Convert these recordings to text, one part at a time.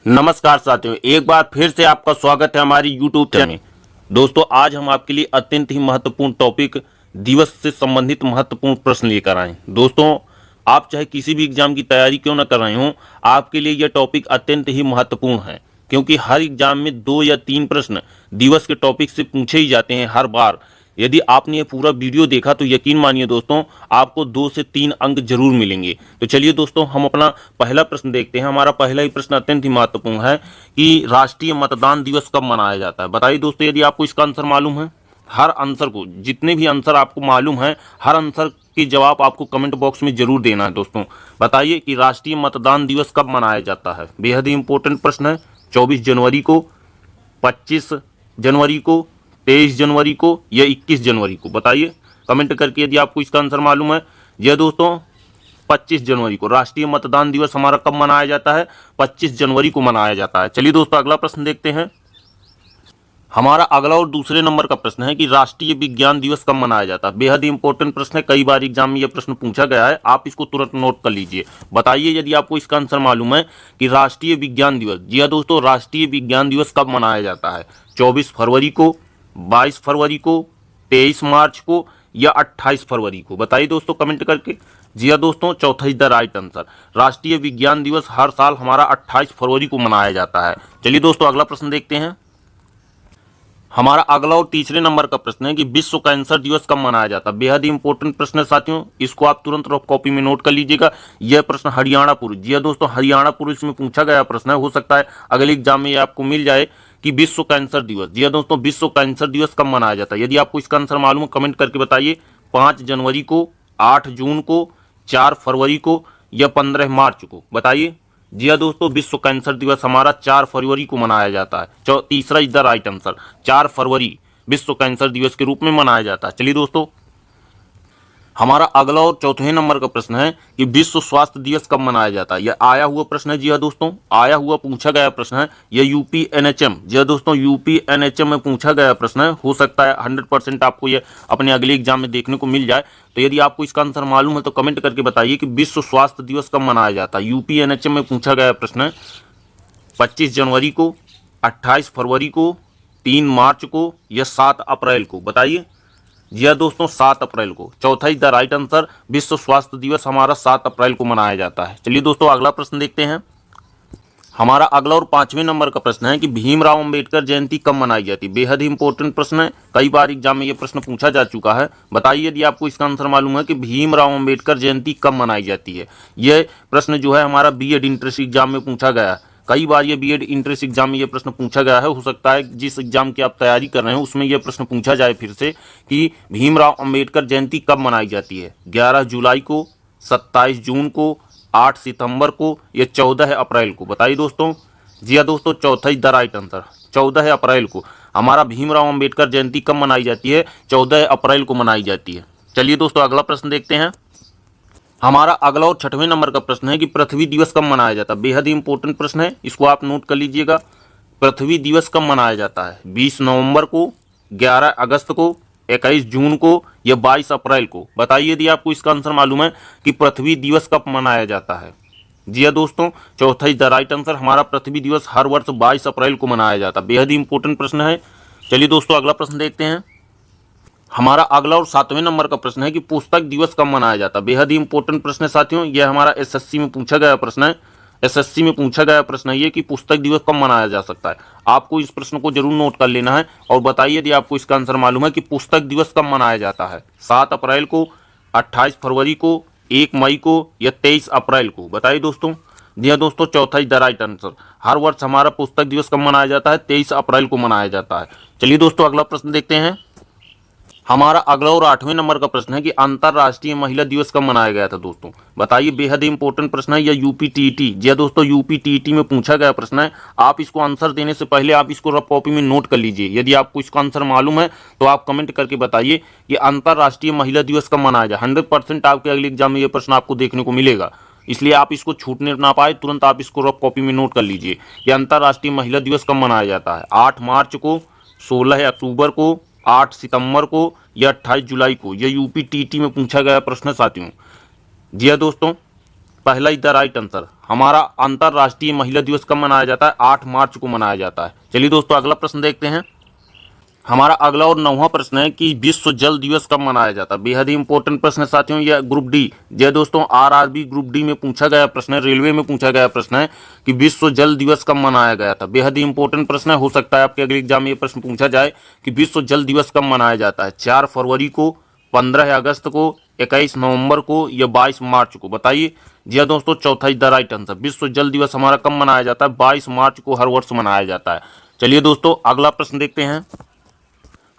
नमस्कार साथियों, एक बार फिर से आपका स्वागत है हमारी यूट्यूब चैनल में। दोस्तों, आज हम आपके लिए अत्यंत ही महत्वपूर्ण टॉपिक दिवस से संबंधित महत्वपूर्ण प्रश्न लेकर आए। दोस्तों, आप चाहे किसी भी एग्जाम की तैयारी क्यों न कर रहे हो, आपके लिए यह टॉपिक अत्यंत ही महत्वपूर्ण है, क्योंकि हर एग्जाम में 2 या 3 प्रश्न दिवस के टॉपिक से पूछे ही जाते हैं हर बार। यदि आपने ये पूरा वीडियो देखा तो यकीन मानिए दोस्तों, आपको 2 से 3 अंक जरूर मिलेंगे। तो चलिए दोस्तों, हम अपना पहला प्रश्न देखते हैं। हमारा पहला ही प्रश्न अत्यंत ही महत्वपूर्ण है कि राष्ट्रीय मतदान दिवस कब मनाया जाता है। बताइए दोस्तों, यदि आपको इसका आंसर मालूम है, हर आंसर को, जितने भी आंसर आपको मालूम है, हर आंसर के जवाब आपको कमेंट बॉक्स में जरूर देना है। दोस्तों, बताइए कि राष्ट्रीय मतदान दिवस कब मनाया जाता है। बेहद ही इंपॉर्टेंट प्रश्न है। 24 जनवरी को, 25 जनवरी को, 23 जनवरी को या 21 जनवरी को? बताइए कमेंट करके यदि आपको इसका आंसर मालूम है। यह दोस्तों 25 जनवरी को राष्ट्रीय मतदान दिवस हमारा कब मनाया जाता है? 25 जनवरी को मनाया जाता है। चलिए दोस्तों, अगला प्रश्न देखते हैं। हमारा अगला और दूसरे नंबर का प्रश्न है कि राष्ट्रीय विज्ञान दिवस कब मनाया जाता है। बेहद ही इंपॉर्टेंट प्रश्न है, कई बार एग्जाम में यह प्रश्न पूछा गया है, आप इसको तुरंत नोट कर लीजिए। बताइए यदि आपको इसका आंसर मालूम है कि राष्ट्रीय विज्ञान दिवस, जी हाँ दोस्तों, राष्ट्रीय विज्ञान दिवस कब मनाया जाता है? 24 फरवरी को, 22 फरवरी को, 23 मार्च को या 28 फरवरी को? बताइए दोस्तों कमेंट करके। जी हाँ दोस्तों, चौथा इज द राइट आंसर। राष्ट्रीय विज्ञान दिवस हर साल हमारा 28 फरवरी को मनाया जाता है। चलिए दोस्तों, अगला प्रश्न देखते हैं। हमारा अगला और तीसरे नंबर का प्रश्न है कि विश्व कैंसर दिवस कब मनाया जाता है। बेहद ही इंपॉर्टेंट प्रश्न है साथियों, इसको आप तुरंत रफ कॉपी में नोट कर लीजिएगा। यह प्रश्न हरियाणा पुलिस, जी हाँ दोस्तों, हरियाणा पुलिस में पूछा गया प्रश्न है। हो सकता है अगले एग्जाम में यह आपको मिल जाए कि विश्व कैंसर दिवस, जी हाँ दोस्तों, विश्व कैंसर दिवस कब मनाया जाता है। यदि आपको इसका आंसर मालूम है, कमेंट करके बताइए। 5 जनवरी को, 8 जून को, 4 फरवरी को या 15 मार्च को? बताइए। जी हाँ दोस्तों, विश्व कैंसर दिवस हमारा 4 फरवरी को मनाया जाता है। तीसरा इज द राइट आंसर, 4 फरवरी विश्व कैंसर दिवस के रूप में मनाया जाता है। चलिए दोस्तों, हमारा अगला और चौथे नंबर का प्रश्न है कि विश्व स्वास्थ्य दिवस कब मनाया जाता है। यह आया हुआ प्रश्न है, जी हाँ दोस्तों, आया हुआ पूछा गया प्रश्न है। यह यूपी एनएचएम, जी हाँ दोस्तों, यूपी एनएचएम में पूछा गया प्रश्न है। हो सकता है 100% आपको यह अपने अगले एग्जाम में देखने को मिल जाए। तो यदि आपको इसका आंसर मालूम है तो कमेंट करके बताइए कि विश्व स्वास्थ्य दिवस कब मनाया जाता है। यूपी एनएचएम में पूछा गया प्रश्न है। 25 जनवरी को, 28 फरवरी को, 3 मार्च को या 7 अप्रैल को? बताइए। जी हाँ दोस्तों, 7 अप्रैल को। चौथा इज द राइट आंसर, विश्व स्वास्थ्य दिवस हमारा 7 अप्रैल को मनाया जाता है। चलिए दोस्तों, अगला प्रश्न देखते हैं। हमारा अगला और 5वें नंबर का प्रश्न है कि भीमराव अंबेडकर जयंती कब मनाई जाती है। बेहद ही इंपॉर्टेंट प्रश्न है, कई बार एग्जाम में यह प्रश्न पूछा जा चुका है। बताइए यदि आपको इसका आंसर मालूम है कि भीमराव अंबेडकर जयंती कब मनाई जाती है। यह प्रश्न जो है हमारा बीएड इंट्रेंस एग्जाम में पूछा गया है। कई बार ये बीएड इंट्रेंस एग्जाम में ये प्रश्न पूछा गया है। हो सकता है जिस एग्जाम की आप तैयारी कर रहे हैं उसमें यह प्रश्न पूछा जाए फिर से कि भीमराव अंबेडकर जयंती कब मनाई जाती है। 11 जुलाई को, 27 जून को, 8 सितंबर को या 14 अप्रैल को? बताइए दोस्तों। जी हाँ दोस्तों, चौथा इज द राइट आंसर, 14 अप्रैल को हमारा भीमराव अंबेडकर जयंती कब मनाई जाती है? 14 अप्रैल को मनाई जाती है। चलिए दोस्तों, अगला प्रश्न देखते हैं। हमारा अगला और 6वें नंबर का प्रश्न है कि पृथ्वी दिवस कब मनाया जाता है। बेहद ही इंपॉर्टेंट प्रश्न है, इसको आप नोट कर लीजिएगा। पृथ्वी दिवस कब मनाया जाता है? 20 नवंबर को, 11 अगस्त को, 21 जून को या 22 अप्रैल को? बताइए यदि आपको इसका आंसर मालूम है कि पृथ्वी दिवस कब मनाया जाता है। जी हाँ दोस्तों, चौथा इज द राइट आंसर, हमारा पृथ्वी दिवस हर वर्ष 22 अप्रैल को मनाया जाता है। बेहद ही इंपॉर्टेंट प्रश्न है। चलिए दोस्तों, अगला प्रश्न देखते हैं। हमारा अगला और 7वें नंबर का प्रश्न है कि पुस्तक दिवस कब मनाया जाता है। बेहद ही इंपॉर्टेंट प्रश्न है साथियों, यह हमारा एसएससी में पूछा गया प्रश्न है। एसएससी में पूछा गया प्रश्न है ये कि पुस्तक दिवस कब मनाया जा सकता है। आपको इस प्रश्न को जरूर नोट कर लेना है और बताइए यदि आपको इसका आंसर मालूम है कि पुस्तक दिवस कब मनाया जाता है। 7 अप्रैल को, 28 फरवरी को, 1 मई को या 23 अप्रैल को? बताइए दोस्तों। जी हाँ दोस्तों, चौथा इज द राइट आंसर, हर वर्ष हमारा पुस्तक दिवस कब मनाया जाता है? 23 अप्रैल को मनाया जाता है। चलिए दोस्तों, अगला प्रश्न देखते हैं। हमारा अगला और 8वें नंबर का प्रश्न है कि अंतर्राष्ट्रीय महिला दिवस कब मनाया गया था। दोस्तों बताइए, बेहद ही इंपॉर्टेंट प्रश्न है। यह यूपी टीईटी, जी हाँ दोस्तों, यूपी टीईटी में पूछा गया प्रश्न है। आप इसको आंसर देने से पहले आप इसको रफ कॉपी में नोट कर लीजिए। यदि आपको इसका आंसर मालूम है तो आप कमेंट करके बताइए कि अंतर्राष्ट्रीय महिला दिवस कब मनाया जाए। 100% आपके अगले एग्जाम में यह प्रश्न आपको देखने को मिलेगा, इसलिए आप इसको छूटने ना पाए, तुरंत आप इसको रफ कॉपी में नोट कर लीजिए कि अंतर्राष्ट्रीय महिला दिवस कब मनाया जाता है। 8 मार्च को, 16 अक्टूबर को, 8 सितंबर को या 28 जुलाई को? यह यूपी टीटी में पूछा गया प्रश्न है साथियों। जी हाँ दोस्तों, पहला इज द राइट आंसर। हमारा अंतरराष्ट्रीय महिला दिवस कब मनाया जाता है? 8 मार्च को मनाया जाता है। चलिए दोस्तों अगला प्रश्न देखते हैं। हमारा अगला और 9वां प्रश्न है कि विश्व जल दिवस कब मनाया जाता है? बेहद ही इंपॉर्टेंट प्रश्न है साथियों। यह ग्रुप डी, जय दोस्तों, आरआरबी ग्रुप डी में पूछा गया प्रश्न है, रेलवे में पूछा गया प्रश्न है कि विश्व जल दिवस कब मनाया गया था। बेहद ही इंपॉर्टेंट प्रश्न है। हो सकता है आपके अगले एग्जाम में यह प्रश्न पूछा जाए कि विश्व जल दिवस कब मनाया जाता है? 4 फरवरी को, 15 अगस्त को, 21 नवंबर को या 22 मार्च को? बताइए। जी हाँ दोस्तों, चौथा इज द राइट आंसर। विश्व जल दिवस हमारा कब मनाया जाता है? 22 मार्च को हर वर्ष मनाया जाता है। चलिए दोस्तों अगला प्रश्न देखते हैं।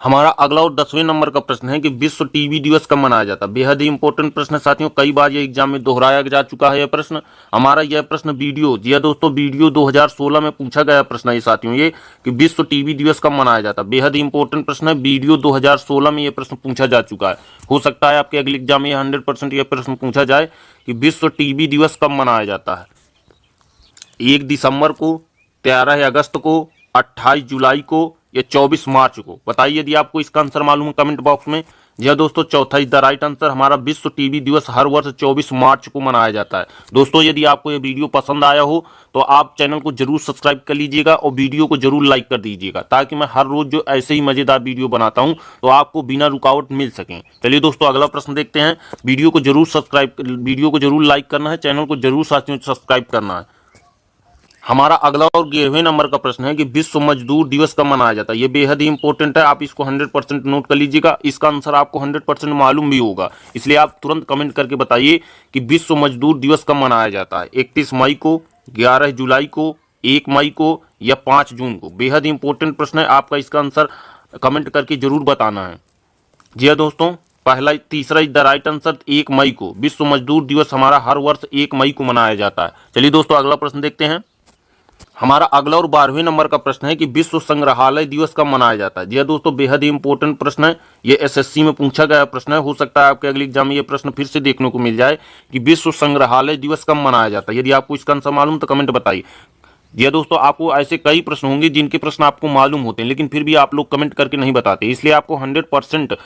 हमारा अगला और 10वें नंबर का प्रश्न है कि विश्व टीबी दिवस कब मनाया जाता है? बेहद ही इंपॉर्टेंट प्रश्न है साथियों। कई बार ये एग्जाम में दोहराया जा चुका है यह प्रश्न। हमारा यह प्रश्न वीडियो, जी हाँ दोस्तों, वीडियो 2016 में पूछा गया प्रश्न है साथियों ये कि विश्व टीबी दिवस कब मनाया जाता है। बेहद ही इंपॉर्टेंट प्रश्न है। वीडियो 2016 में यह प्रश्न पूछा जा चुका है। हो सकता है आपके अगले एग्जाम में 100% यह प्रश्न पूछा जाए कि विश्व टीबी दिवस कब मनाया जाता है? 1 दिसंबर को, 13 अगस्त को, 28 जुलाई को या 24 मार्च को? बताइए यदि आपको इसका आंसर मालूम है कमेंट बॉक्स में। जी हाँ दोस्तों, चौथा इज द राइट आंसर। हमारा विश्व टीबी दिवस हर वर्ष 24 मार्च को मनाया जाता है। दोस्तों यदि आपको ये वीडियो पसंद आया हो तो आप चैनल को जरूर सब्सक्राइब कर लीजिएगा और वीडियो को जरूर लाइक कर दीजिएगा, ताकि मैं हर रोज जो ऐसे ही मजेदार वीडियो बनाता हूं तो आपको बिना रुकावट मिल सकें। चलिए दोस्तों अगला प्रश्न देखते हैं। वीडियो को जरूर लाइक करना है, चैनल को जरूर साथियों सब्सक्राइब करना है। हमारा अगला और 11वें नंबर का प्रश्न है कि विश्व मजदूर दिवस कब मनाया जाता है? ये बेहद ही इंपॉर्टेंट है, आप इसको 100% नोट कर लीजिएगा। इसका आंसर आपको 100% मालूम भी होगा, इसलिए आप तुरंत कमेंट करके बताइए कि विश्व मजदूर दिवस कब मनाया जाता है? 31 मई को, 11 जुलाई को, 1 मई को या 5 जून को? बेहद ही इंपॉर्टेंट प्रश्न है, आपका इसका आंसर कमेंट करके जरूर बताना है। जी हाँ दोस्तों, तीसरा इज द राइट आंसर 1 मई को। विश्व मजदूर दिवस हमारा हर वर्ष 1 मई को मनाया जाता है। चलिए दोस्तों अगला प्रश्न देखते हैं। हमारा अगला और 12वें नंबर का प्रश्न है कि विश्व संग्रहालय दिवस कब मनाया जाता है? जी हाँ दोस्तों, बेहद ही इंपॉर्टेंट प्रश्न है। ये एसएससी में पूछा गया प्रश्न है। हो सकता है आपके अगले एग्जाम में ये प्रश्न फिर से देखने को मिल जाए कि विश्व संग्रहालय दिवस कब मनाया जाता है। यदि आपको इसका आंसर मालूम तो कमेंट बताइए। जी हाँ दोस्तों, आपको ऐसे कई प्रश्न होंगे जिनके प्रश्न आपको मालूम होते हैं, लेकिन फिर भी आप लोग कमेंट करके नहीं बताते, इसलिए आपको 100%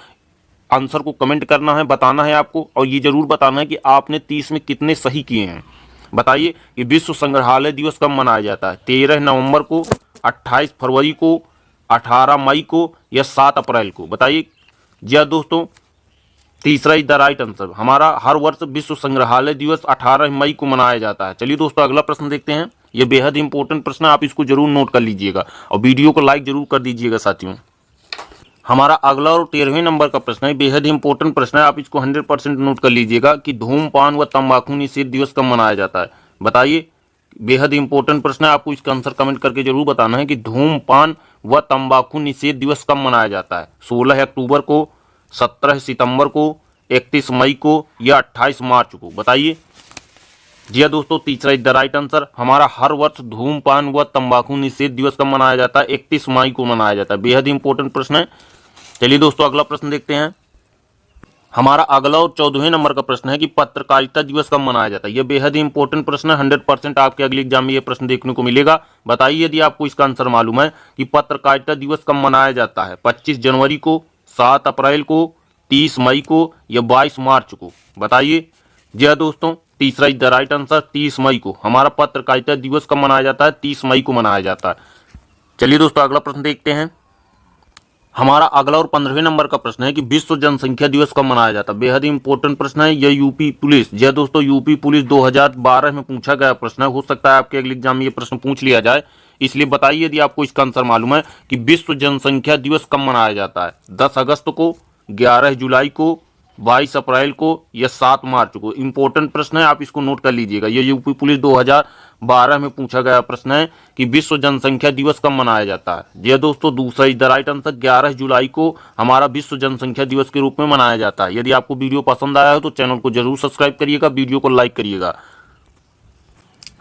आंसर को कमेंट करना है, बताना है आपको, और ये जरूर बताना है कि आपने 30 में कितने सही किए हैं। बताइए कि विश्व संग्रहालय दिवस कब मनाया जाता है? 13 नवंबर को, 28 फरवरी को, 18 मई को या 7 अप्रैल को? बताइए। जी हाँ दोस्तों, तीसरा इज द राइट आंसर। हमारा हर वर्ष विश्व संग्रहालय दिवस 18 मई को मनाया जाता है। चलिए दोस्तों अगला प्रश्न देखते हैं। यह बेहद इंपॉर्टेंट प्रश्न है, आप इसको जरूर नोट कर लीजिएगा और वीडियो को लाइक जरूर कर दीजिएगा साथियों। हमारा अगला और 13वें नंबर का प्रश्न है, बेहद इंपॉर्टेंट प्रश्न है, आप इसको 100% नोट कर लीजिएगा कि धूमपान व तंबाकू निषेध दिवस कब मनाया जाता है? बताइए। बेहद इंपॉर्टेंट प्रश्न है, आपको इसका आंसर कमेंट करके जरूर बताना है कि धूमपान व तंबाकू निषेध दिवस कब मनाया जाता है? 16 अक्टूबर को, 17 सितंबर को, 31 मई को या 28 मार्च को? बताइए। जी हाँ दोस्तों, तीसरा इज द राइट आंसर। हमारा हर वर्ष धूमपान व तंबाकू निषेध दिवस कब मनाया जाता है? 31 मई को मनाया जाता है। बेहद इंपॉर्टेंट प्रश्न है। चलिए दोस्तों अगला प्रश्न देखते हैं। हमारा अगला और 14वें नंबर का प्रश्न है कि पत्रकारिता दिवस कब मनाया जाता है? यह बेहद ही इंपॉर्टेंट प्रश्न है, 100% आपके अगले एग्जाम में यह प्रश्न देखने को मिलेगा। बताइए यदि आपको इसका आंसर मालूम है कि पत्रकारिता दिवस कब मनाया जाता है? 25 जनवरी को, 7 अप्रैल को, 30 मई को या 22 मार्च को? बताइए। जी हाँ दोस्तों, तीसरा इज द राइट आंसर 30 मई को। हमारा पत्रकारिता दिवस कब मनाया जाता है? 30 मई को मनाया जाता है। चलिए दोस्तों अगला प्रश्न देखते हैं। हमारा अगला और 15वें नंबर का प्रश्न है कि विश्व जनसंख्या दिवस कब मनाया जाता है? बेहद ही इंपॉर्टेंट प्रश्न है। यह यूपी पुलिस, जी दोस्तों, यूपी पुलिस 2012 में पूछा गया प्रश्न है। हो सकता है आपके अगले एग्जाम में यह प्रश्न पूछ लिया जाए, इसलिए बताइए यदि आपको इसका आंसर मालूम है कि विश्व जनसंख्या दिवस कब मनाया जाता है? 10 अगस्त को, 11 जुलाई को, 22 अप्रैल को या 7 मार्च को? इंपॉर्टेंट प्रश्न है, आप इसको नोट कर लीजिएगा। ये यूपी पुलिस 2012 में पूछा गया प्रश्न है कि विश्व जनसंख्या दिवस कब मनाया जाता है? जी दोस्तों, दूसरा इज द राइट आंसर 11 जुलाई को हमारा विश्व जनसंख्या दिवस के रूप में मनाया जाता है। यदि आपको वीडियो पसंद आया हो तो चैनल को जरूर सब्सक्राइब करिएगा, वीडियो को लाइक करिएगा।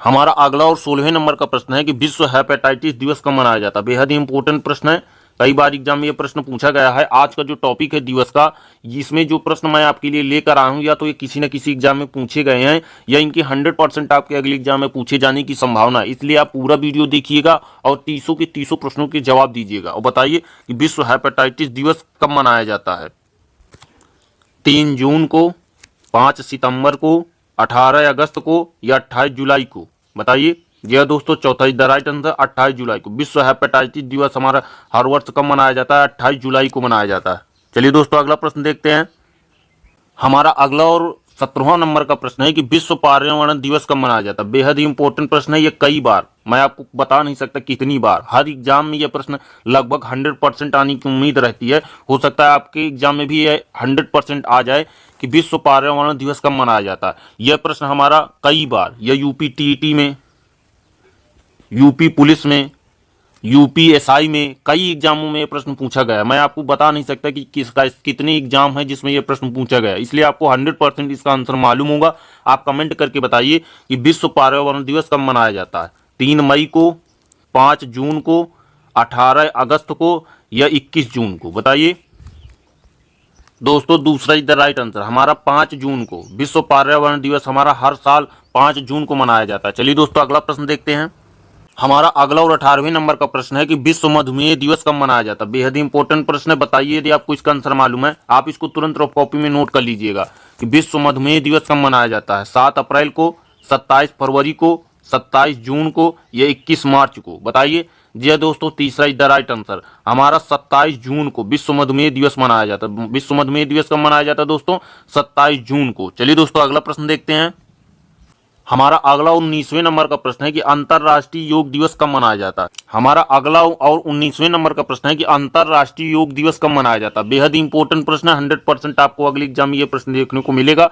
हमारा अगला और 16वें नंबर का प्रश्न है कि विश्व हेपेटाइटिस दिवस कब मनाया जाता है? बेहद ही इंपॉर्टेंट प्रश्न है, कई बार एग्जाम में ये प्रश्न पूछा गया है। आज का जो टॉपिक है दिवस का, इसमें जो प्रश्न मैं आपके लिए लेकर आया हूं या तो ये किसी न किसी एग्जाम में पूछे गए हैं या इनकी 100% आपके अगले एग्जाम में पूछे जाने की संभावना है। इसलिए आप पूरा वीडियो देखिएगा और 30 के 30 प्रश्नों के जवाब दीजिएगा और बताइए कि विश्व हेपेटाइटिस दिवस कब मनाया जाता है? 3 जून को, 5 सितंबर को, 18 अगस्त को या 28 जुलाई को? बताइए। जी हाँ दोस्तों, चौथा इज द राइट आंसर, 28 जुलाई को। विश्व हेपेटाइटिस दिवस हमारा हर वर्ष कब मनाया जाता है? 28 जुलाई को मनाया जाता है। चलिए दोस्तों, अगला प्रश्न देखते हैं। हमारा अगला और 17वां नंबर का प्रश्न है कि विश्व पर्यावरण दिवस कब मनाया जाता है? बेहद ही इंपॉर्टेंट प्रश्न है ये। कई बार, मैं आपको बता नहीं सकता कितनी बार, हर एग्जाम में ये प्रश्न लगभग 100% आने की उम्मीद रहती है। हो सकता है आपके एग्जाम में भी ये 100% आ जाए कि विश्व पर्यावरण दिवस कब मनाया जाता है। यह प्रश्न हमारा कई बार, यह यूपी टीईटी में, यूपी पुलिस में, यूपीएसआई में, कई एग्जामों में ये प्रश्न पूछा गया। मैं आपको बता नहीं सकता कि कितने एग्जाम है जिसमें ये प्रश्न पूछा गया, इसलिए आपको 100% इसका आंसर मालूम होगा। आप कमेंट करके बताइए कि विश्व पर्यावरण दिवस कब मनाया जाता है? 3 मई को, 5 जून को, 18 अगस्त को या 21 जून को? बताइए दोस्तों। दूसरा इज द राइट आंसर, हमारा 5 जून को। विश्व पर्यावरण दिवस हमारा हर साल 5 जून को मनाया जाता है। चलिए दोस्तों, अगला प्रश्न देखते हैं। हमारा अगला और 18वें नंबर का प्रश्न है कि विश्व मधुमेह दिवस कब मनाया जाता है? बेहद ही इंपॉर्टेंट प्रश्न है। बताइए यदि आपको इसका आंसर मालूम है। आप इसको तुरंत रफ कॉपी में नोट कर लीजिएगा कि विश्व मधुमेह दिवस कब मनाया जाता है? 7 अप्रैल को, 27 फरवरी को, 27 जून को या 21 मार्च को? बताइए। जी दोस्तों, तीसरा इज द राइट आंसर, हमारा 27 जून को विश्व मधुमेह दिवस मनाया जाता है। विश्व मधुमेह दिवस कब मनाया जाता है दोस्तों? 27 जून को। चलिए दोस्तों, अगला प्रश्न देखते हैं। हमारा अगला 19वें नंबर का प्रश्न है कि अंतरराष्ट्रीय योग दिवस कब मनाया जाता है? हमारा अगला और 19वें नंबर का प्रश्न है कि अंतरराष्ट्रीय योग दिवस कब मनाया जाता है? बेहद इंपॉर्टेंट प्रश्न है। 100% आपको अगले एग्जाम में यह प्रश्न देखने को मिलेगा।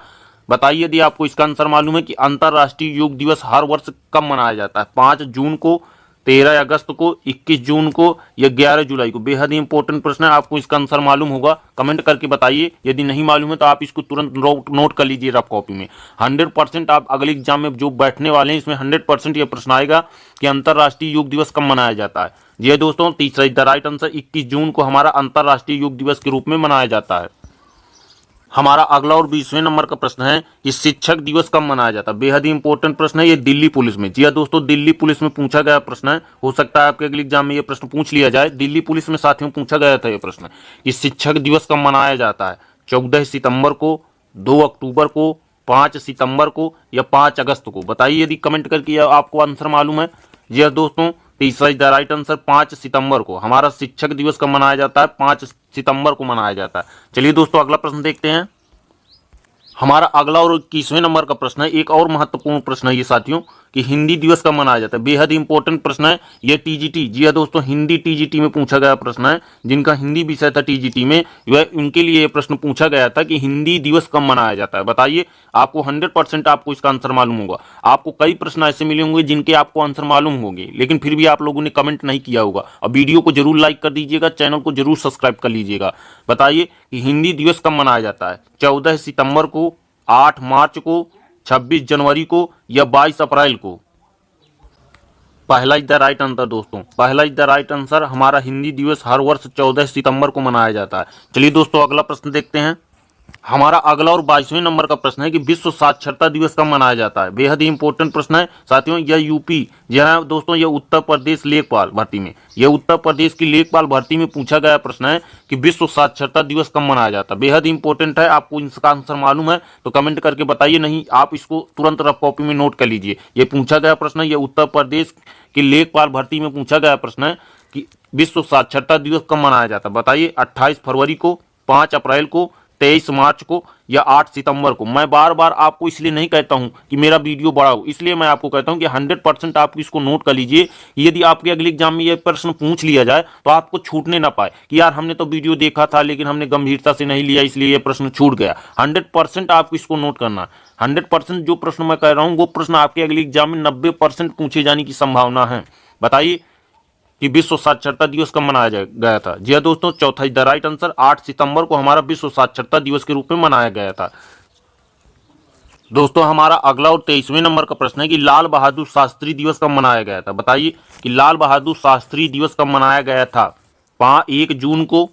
बताइए यदि आपको इसका आंसर मालूम है कि अंतरराष्ट्रीय योग दिवस हर वर्ष कब मनाया जाता है? 5 जून को, 13 अगस्त को, 21 जून को या 11 जुलाई को? बेहद ही इंपॉर्टेंट प्रश्न है। आपको इसका आंसर मालूम होगा, कमेंट करके बताइए। यदि नहीं मालूम है तो आप इसको तुरंत नोट कर लीजिए रफ कॉपी में। 100% आप अगले एग्जाम में जो बैठने वाले हैं इसमें 100% यह प्रश्न आएगा कि अंतरराष्ट्रीय योग दिवस कब मनाया जाता है। जी दोस्तों, तीसरा इज द राइट आंसर, 21 जून को हमारा अंतरराष्ट्रीय योग दिवस के रूप में मनाया जाता है। हमारा अगला और 20वें नंबर का प्रश्न है कि शिक्षक दिवस कब मनाया जाता है? बेहद ही इंपॉर्टेंट प्रश्न है ये, दिल्ली पुलिस में। जी हाँ दोस्तों, दिल्ली पुलिस में पूछा गया प्रश्न है। हो सकता है आपके अगले एग्जाम में ये प्रश्न पूछ लिया जाए। दिल्ली पुलिस में साथियों पूछा गया था ये प्रश्न कि शिक्षक दिवस कब मनाया जाता है? 14 सितंबर को, 2 अक्टूबर को, 5 सितंबर को या 5 अगस्त को? बताइए यदि कमेंट करके आपको आंसर मालूम है। जी हाँ दोस्तों, तीसरा इज द राइट आंसर, 5 सितंबर को हमारा शिक्षक दिवस कब मनाया जाता है? 5 सितंबर को मनाया जाता है। चलिए दोस्तों, अगला प्रश्न देखते हैं। हमारा अगला और 21वें नंबर का प्रश्न है, एक और महत्वपूर्ण प्रश्न है ये साथियों, कि हिंदी दिवस कब मनाया जाता है? बेहद इंपॉर्टेंट प्रश्न है ये, टीजीटी। जी हाँ दोस्तों, हिंदी टीजीटी में पूछा गया प्रश्न है। जिनका हिंदी विषय था टीजीटी में, वह उनके लिए यह प्रश्न पूछा गया था कि हिंदी दिवस कब मनाया जाता है। बताइए। आपको 100% आपको इसका आंसर मालूम होगा। आपको कई प्रश्न ऐसे मिले होंगे जिनके आपको आंसर मालूम होंगे, लेकिन फिर भी आप लोगों ने कमेंट नहीं किया होगा। अब वीडियो को जरूर लाइक कर दीजिएगा, चैनल को जरूर सब्सक्राइब कर लीजिएगा। बताइए कि हिंदी दिवस कब मनाया जाता है? 14 सितंबर को, 8 मार्च को, 26 जनवरी को या 22 अप्रैल को? पहला इज द राइट आंसर दोस्तों, पहला इज द राइट आंसर, हमारा हिंदी दिवस हर वर्ष 14 सितंबर को मनाया जाता है। चलिए दोस्तों, अगला प्रश्न देखते हैं। हमारा अगला और 22वें नंबर का प्रश्न है कि विश्व साक्षरता दिवस कब मनाया जाता है? बेहद ही इंपॉर्टेंट प्रश्न है साथियों। यह यूपी, यह दोस्तों यह उत्तर प्रदेश लेखपाल भर्ती में, यह उत्तर प्रदेश की लेखपाल भर्ती में पूछा गया प्रश्न है कि विश्व साक्षरता दिवस कब मनाया जाता है। बेहद इंपॉर्टेंट है। आपको इसका आंसर मालूम है तो कमेंट करके बताइए, नहीं आप इसको तुरंत रफ कॉपी में नोट कर लीजिए। यह पूछा गया प्रश्न है, यह उत्तर प्रदेश की लेखपाल भर्ती में पूछा गया प्रश्न है कि विश्व साक्षरता दिवस कब मनाया जाता है। बताइए। 28 फरवरी को, 5 अप्रैल को, 23 मार्च को या 8 सितंबर को? मैं बार बार आपको इसलिए नहीं कहता हूं कि मेरा वीडियो बड़ा हो, इसलिए मैं आपको कहता हूं कि 100% आप इसको नोट कर लीजिए। यदि आपके अगले एग्जाम में यह प्रश्न पूछ लिया जाए तो आपको छूटने ना पाए कि यार हमने तो वीडियो देखा था लेकिन हमने गंभीरता से नहीं लिया इसलिए यह प्रश्न छूट गया। 100% आपको इसको नोट करना। 100% जो प्रश्न मैं कह रहा हूं वो प्रश्न आपके अगले एग्जाम में 90% पूछे जाने की संभावना है। बताइए कि विश्व साक्षरता दिवस कब मनाया गया था? जी हाँ दोस्तों, चौथा इज द राइट आंसर, 8 सितंबर को हमारा विश्व साक्षरता दिवस के रूप में मनाया गया था। दोस्तों, हमारा अगला और 23वें नंबर का प्रश्न है कि लाल बहादुर शास्त्री दिवस कब मनाया गया था? बताइए कि लाल बहादुर शास्त्री दिवस कब मनाया गया था? 1 जून को,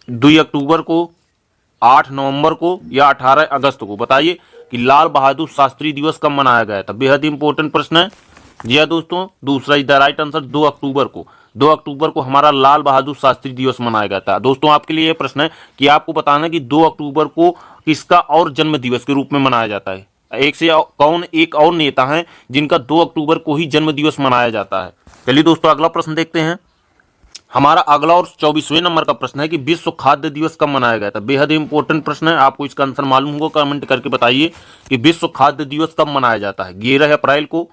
2 अक्टूबर को, 8 नवंबर को या 18 अगस्त को? बताइए कि लाल बहादुर शास्त्री दिवस कब मनाया गया था। बेहद इंपॉर्टेंट प्रश्न है। जी हाँ दोस्तों, दूसरा इज द राइट आंसर, 2 अक्टूबर को। 2 अक्टूबर को हमारा लाल बहादुर शास्त्री दिवस मनाया गया था। दोस्तों, आपके लिए यह प्रश्न है कि आपको बताना कि 2 अक्टूबर को किसका और जन्म दिवस के रूप में मनाया जाता है। कौन एक और नेता हैं जिनका 2 अक्टूबर को ही जन्म दिवस मनाया जाता है। चलिए दोस्तों अगला प्रश्न देखते हैं। हमारा अगला और 24वें नंबर का प्रश्न है कि विश्व खाद्य दिवस कब मनाया गया था। बेहद इंपॉर्टेंट प्रश्न है, आपको इसका आंसर मालूम होगा, कमेंट करके बताइए कि विश्व खाद्य दिवस कब मनाया जाता है। 11 अप्रैल को,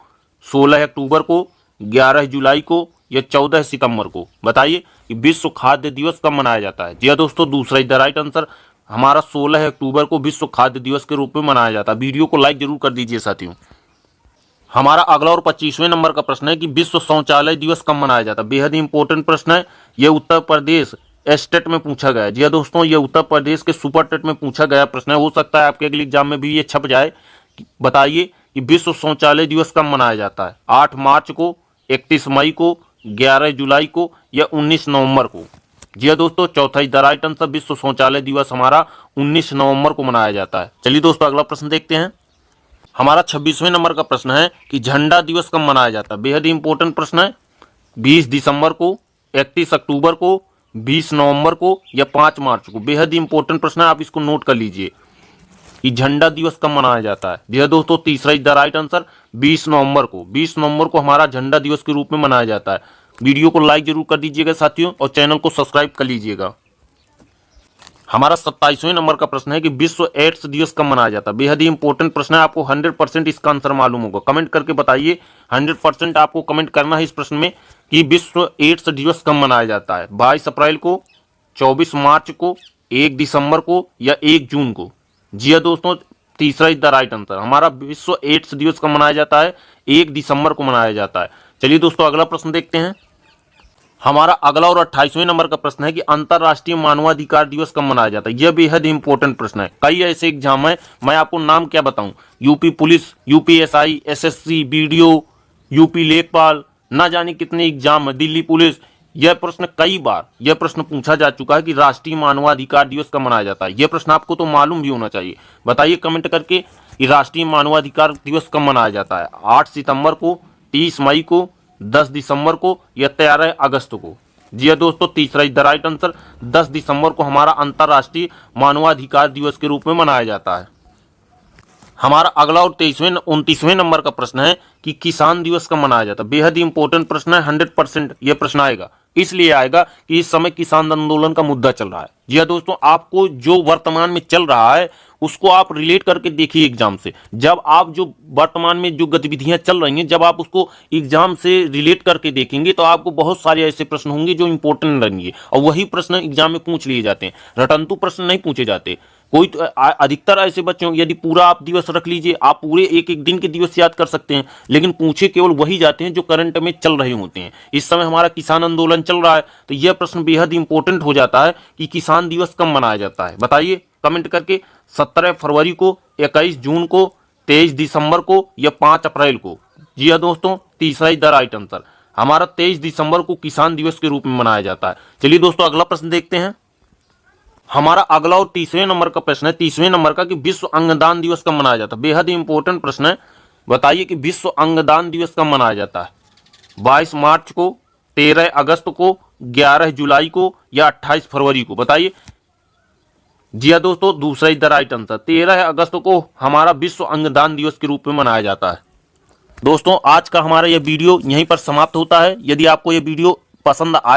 16 अक्टूबर को, 11 जुलाई को या 14 सितंबर को। बताइए कि विश्व खाद्य दिवस कब मनाया जाता है। जी दोस्तों, दूसरा इज द राइट आंसर। हमारा 16 अक्टूबर को विश्व खाद्य दिवस के रूप में मनाया जाता है। वीडियो को लाइक जरूर कर दीजिए साथियों। हमारा अगला और 25वें नंबर का प्रश्न है कि विश्व शौचालय दिवस कब मनाया जाता है। बेहद इंपॉर्टेंट प्रश्न है, यह उत्तर प्रदेश स्टेट में पूछा गया है। जी दोस्तों, यह उत्तर प्रदेश के सुपर टेट में पूछा गया प्रश्न है, हो सकता है आपके अगले एग्जाम में भी ये छप जाए। बताइए कि विश्व शौचालय दिवस कब मनाया जाता है। 8 मार्च को, 31 मई को, 11 जुलाई को या 19 नवंबर को। जी दोस्तों, चौथा इज द राइट आंसर। विश्व शौचालय दिवस हमारा 19 नवंबर को मनाया जाता है। चलिए दोस्तों अगला प्रश्न देखते हैं। हमारा 26वें नंबर का प्रश्न है कि झंडा दिवस कब मनाया जाता है। बेहद इंपॉर्टेंट प्रश्न है। 20 दिसंबर को, 31 अक्टूबर को, 20 नवंबर को या 5 मार्च को। बेहद इंपॉर्टेंट प्रश्न है, आप इसको नोट कर लीजिए कि झंडा दिवस कब मनाया जाता है। जी दोस्तों, तीसरा इज द राइट आंसर। 20 नवंबर को। 20 नवंबर को हमारा झंडा दिवस के रूप में मनाया जाता है। वीडियो को लाइक जरूर कर दीजिएगा साथियों और चैनल को सब्सक्राइब कर लीजिएगा। हमारा 27वें नंबर का प्रश्न है कि विश्व एड्स दिवस कब मनाया जाता है। बेहद ही इंपॉर्टेंट प्रश्न है, आपको 100% इसका आंसर मालूम होगा। कमेंट करके बताइए, 100% आपको कमेंट करना है इस प्रश्न में कि विश्व एड्स दिवस कब मनाया जाता है। 22 अप्रैल को, 24 मार्च को, 1 दिसंबर को या 1 जून को। जी हाँ दोस्तों, तीसरा इज द राइट आंसर। हमारा विश्व एड्स दिवस कब मनाया जाता है, 1 दिसंबर को मनाया जाता है। चलिए दोस्तों अगला प्रश्न देखते हैं। हमारा अगला और 28वें नंबर का प्रश्न है कि अंतर्राष्ट्रीय मानवाधिकार दिवस कब मनाया जाता है। यह बेहद इंपॉर्टेंट प्रश्न है। कई ऐसे एग्जाम है, मैं आपको नाम क्या बताऊं, UP police, UPSI, SSC, BDO, UP लेखपाल, ना जाने कितने एग्जाम है, दिल्ली पुलिस। यह प्रश्न कई बार यह प्रश्न पूछा जा चुका है कि राष्ट्रीय मानवाधिकार दिवस कब मनाया जाता है। यह प्रश्न आपको तो मालूम भी होना चाहिए। बताइए कमेंट करके कि राष्ट्रीय मानवाधिकार दिवस कब मनाया जाता है। 8 सितंबर को, 30 मई को, 10 दिसंबर को या 13 अगस्त को। जी हाँ दोस्तों, तीसरा इज द राइट आंसर। 10 दिसंबर को हमारा अंतर्राष्ट्रीय मानवाधिकार दिवस के रूप में मनाया जाता है। हमारा अगला और 29वें नंबर का प्रश्न है कि किसान दिवस कब मनाया जाता है। बेहद ही इंपॉर्टेंट प्रश्न है, 100% यह प्रश्न आएगा। इसलिए आएगा कि इस समय किसान आंदोलन का मुद्दा चल रहा है। जी हाँ दोस्तों, आपको जो वर्तमान में चल रहा है उसको आप रिलेट करके देखिए एग्जाम से। जब आप जो वर्तमान में जो गतिविधियां चल रही हैं, जब आप उसको एग्जाम से रिलेट करके देखेंगे तो आपको बहुत सारे ऐसे प्रश्न होंगे जो इंपॉर्टेंट रहेंगे और वही प्रश्न एग्जाम में पूछ लिए जाते हैं। रटंतु प्रश्न नहीं पूछे जाते। कोई तो अधिकतर ऐसे बच्चे होंगे, यदि पूरा आप दिवस रख लीजिए, आप पूरे एक एक दिन के दिवस याद कर सकते हैं, लेकिन पूछे केवल वही जाते हैं जो करंट में चल रहे होते हैं। इस समय हमारा किसान आंदोलन चल रहा है तो यह प्रश्न बेहद इंपॉर्टेंट हो जाता है कि किसान दिवस कब मनाया जाता है। बताइए कमेंट करके। 17 फरवरी को, 21 जून को, 23 दिसंबर को या 5 अप्रैल को। जी हाँ दोस्तों, तीसरा इज द राइट आंसर। हमारा 23 दिसंबर को किसान दिवस के रूप में मनाया जाता है। चलिए दोस्तों अगला प्रश्न देखते हैं। हमारा अगला और 30वें नंबर का प्रश्न है, 30वें नंबर का, कि विश्व अंगदान दिवस कब मनाया जाता है। बेहद ही इंपॉर्टेंट प्रश्न है। बताइए कि विश्व अंगदान दिवस कब मनाया जाता है। 22 मार्च को, 13 अगस्त को, 11 जुलाई को या 28 फरवरी को। बताइए। जी हाँ दोस्तों, दूसरा इज द राइट आंसर। 13 अगस्त को हमारा विश्व अंगदान दिवस के रूप में मनाया जाता है। दोस्तों आज का हमारा यह वीडियो यहीं पर समाप्त होता है। यदि आपको यह वीडियो पसंद आए